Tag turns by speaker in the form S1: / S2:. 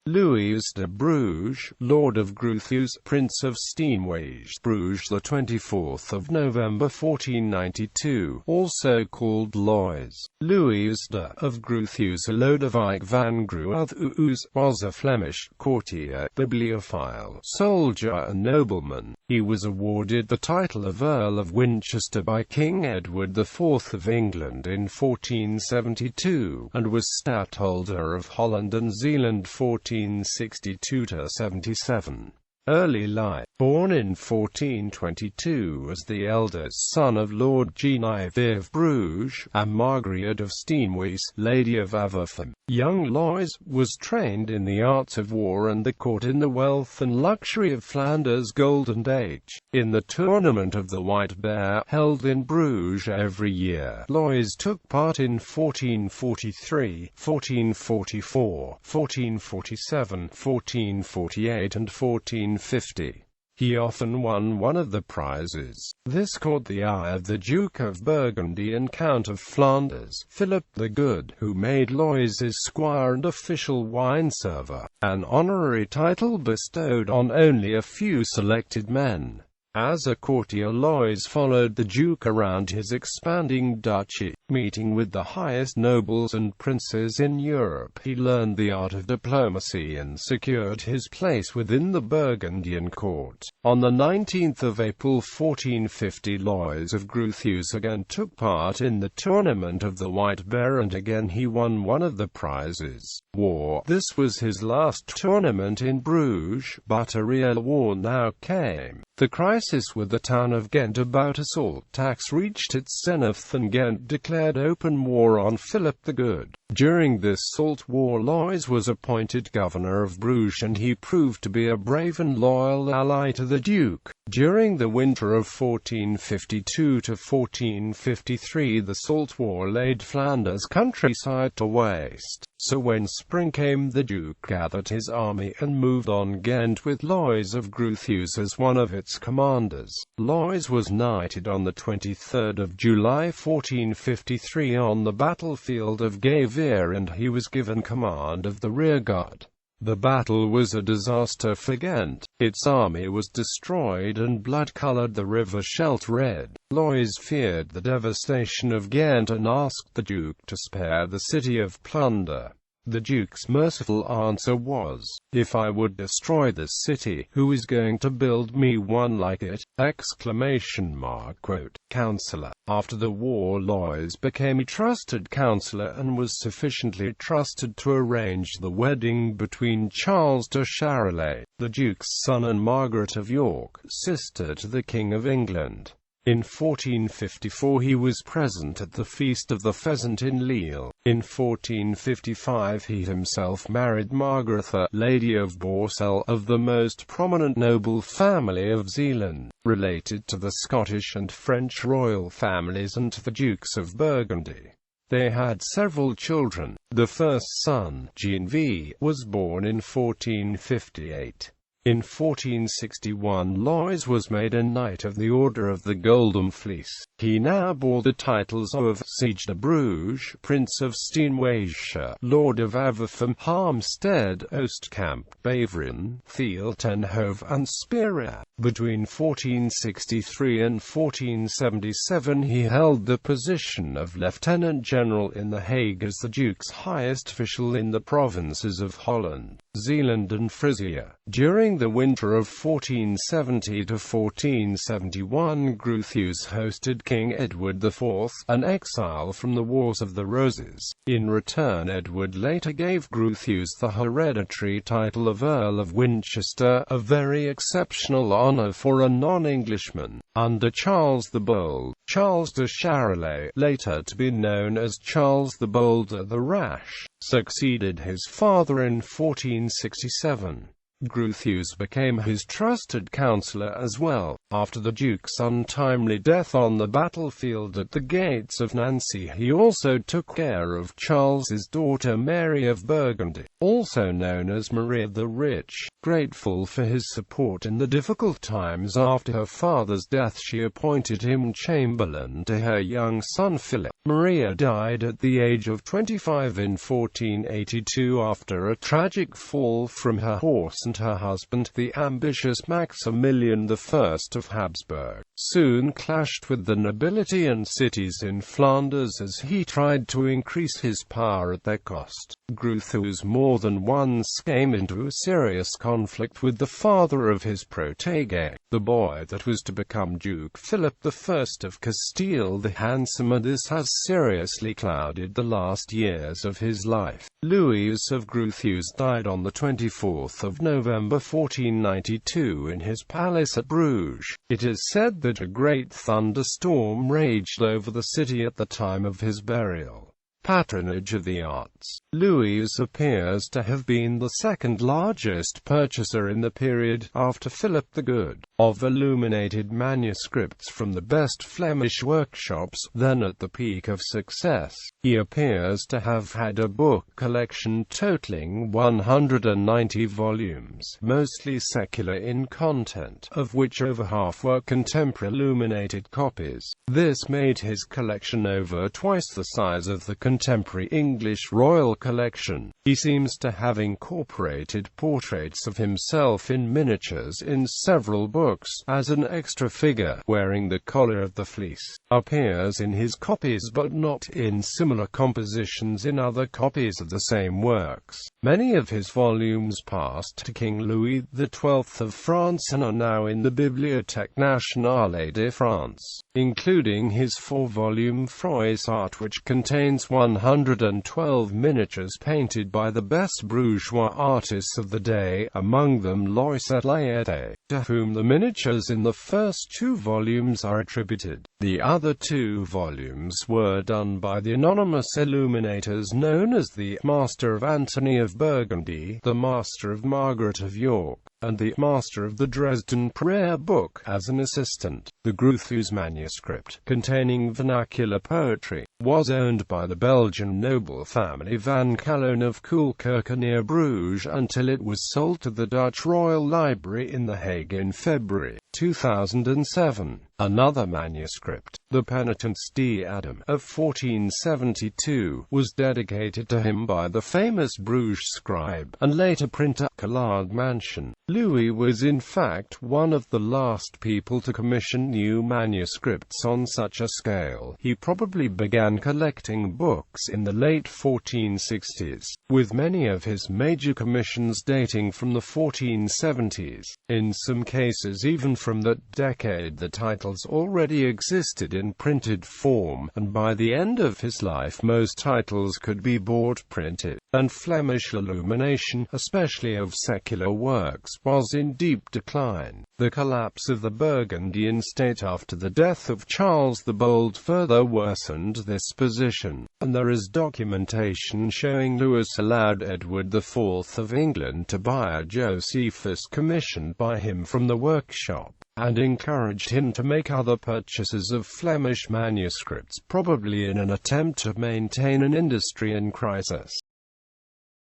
S1: Loys de Bruges, Lord of Gruuthuse, Prince of Steenhuijs, Bruges, the 24th of November 1492, also called Loys. Loys de of Gruuthuse, Lodewijk van Gruuthuuse, was a Flemish courtier, bibliophile, soldier and nobleman. He was awarded the title of Earl of Winchester by King Edward IV of England in 1472, and was Stadtholder of Holland and Zeeland 1462–77. Early life. Born in 1422 as the eldest son of Lord Genevieve of Bruges, and Margaret of Steenhuijs, Lady of Averpham, young Loys was trained in the arts of war and the court in the wealth and luxury of Flanders' golden age. In the Tournament of the White Bear, held in Bruges every year, Loys took part in 1443, 1444, 1447, 1448 and 1450. He often won one of the prizes. This caught the eye of the Duke of Burgundy and Count of Flanders, Philip the Good, who made Loys his squire and official wine server, an honorary title bestowed on only a few selected men. As a courtier, Loys followed the Duke around his expanding duchy, meeting with the highest nobles and princes in Europe. He learned the art of diplomacy and secured his place within the Burgundian court. On the 19th of April 1450, Loys of Gruuthuse again took part in the Tournament of the White Bear, and again he won one of the prizes. War. This was his last tournament in Bruges, but a real war now came. The crisis with the town of Ghent about a salt tax reached its zenith, and Ghent declared open war on Philip the Good. During this salt war, Loys was appointed governor of Bruges, and he proved to be a brave and loyal ally to the Duke. During the winter of 1452 to 1453, the salt war laid Flanders countryside to waste. So when spring came, the Duke gathered his army and moved on Ghent with Loys of Gruuthuse as one of its commanders. Loys was knighted on the 23rd of July 1453 on the battlefield of Gavere, and he was given command of the rearguard. The battle was a disaster for Ghent. Its army was destroyed and blood colored the river Scheldt red. Loys feared the devastation of Ghent and asked the Duke to spare the city of plunder. The Duke's merciful answer was, "If I would destroy this city, who is going to build me one like it?" Counselor. After the war, Loys became a trusted counselor and was sufficiently trusted to arrange the wedding between Charles de Charolais, the Duke's son, and Margaret of York, sister to the King of England. In 1454 he was present at the Feast of the Pheasant in Lille. In 1455 he himself married Margaretha, Lady of Borsel, of the most prominent noble family of Zeeland, related to the Scottish and French royal families and to the Dukes of Burgundy. They had several children. The first son, Jean V, was born in 1458. In 1461, Loys was made a Knight of the Order of the Golden Fleece. He now bore the titles of Siege de Bruges, Prince of Steenhuijs, Lord of Averpham, Harmstead, Oostkamp, Beveren, Fieltenhove, and Speyer. Between 1463 and 1477 he held the position of Lieutenant General in The Hague as the Duke's highest official in the provinces of Holland, Zeeland and Frisia. During the winter of 1470 to 1471, Gruuthuse hosted King Edward IV, an exile from the Wars of the Roses. In return, Edward later gave Gruuthuse the hereditary title of Earl of Winchester, a very exceptional honor for a non-Englishman. Under Charles the Bold, Charles de Charolais, later to be known as Charles the Bolder the Rash, succeeded his father in 1467. Gruuthuse became his trusted counsellor as well. After the Duke's untimely death on the battlefield at the gates of Nancy, he also took care of Charles's daughter Mary of Burgundy, also known as Maria the Rich. Grateful for his support in the difficult times after her father's death, she appointed him chamberlain to her young son Philip. Maria died at the age of 25 in 1482 after a tragic fall from her horse, and her husband, the ambitious Maximilian I of Habsburg, soon clashed with the nobility and cities in Flanders as he tried to increase his power at their cost. Gruuthuse more than once came into a serious conflict with the father of his protégé, the boy that was to become Duke Philip I of Castile the Handsome, and this has seriously clouded the last years of his life. Loys of Gruuthuse died on the 24th of November 1492 in his palace at Bruges. It is said that a great thunderstorm raged over the city at the time of his burial. Patronage of the arts. Loys appears to have been the second largest purchaser in the period, after Philip the Good, of illuminated manuscripts from the best Flemish workshops, then at the peak of success. He appears to have had a book collection totaling 190 volumes, mostly secular in content, of which over half were contemporary illuminated copies. This made his collection over twice the size of the contemporary English royal collection. He seems to have incorporated portraits of himself in miniatures in several books, as an extra figure, wearing the collar of the fleece, appears in his copies but not in similar compositions in other copies of the same works. Many of his volumes passed to King Louis XII of France and are now in the Bibliothèque Nationale de France, including his 4-volume Froissart, which contains 112 miniatures painted by the best bourgeois artists of the day, among them Loys et Laete, to whom the miniatures in the first 2 volumes are attributed. The other 2 volumes were done by the anonymous illuminators known as the Master of Anthony of Burgundy, the Master of Margaret of York, and the Master of the Dresden Prayer Book as an assistant. The Gruuthuse manuscript, containing vernacular poetry, was owned by the Belgian noble family Van Calonne of Koelkerke near Bruges until it was sold to the Dutch Royal Library in The Hague in February 2007. Another manuscript, the Penitence d'Adam of 1472, was dedicated to him by the famous Bruges scribe and later printer Collard Mansion. Louis was in fact one of the last people to commission new manuscripts on such a scale. He probably began collecting books in the late 1460s, with many of his major commissions dating from the 1470s. In some cases even from that decade the titles already existed in printed form, and by the end of his life most titles could be bought printed, and Flemish illumination, especially of secular works, was in deep decline. The collapse of the Burgundian state after the death of Charles the Bold further worsened this position, and there is documentation showing Louis allowed Edward IV of England to buy a Josephus commissioned by him from the workshop, and encouraged him to make other purchases of Flemish manuscripts, probably in an attempt to maintain an industry in crisis.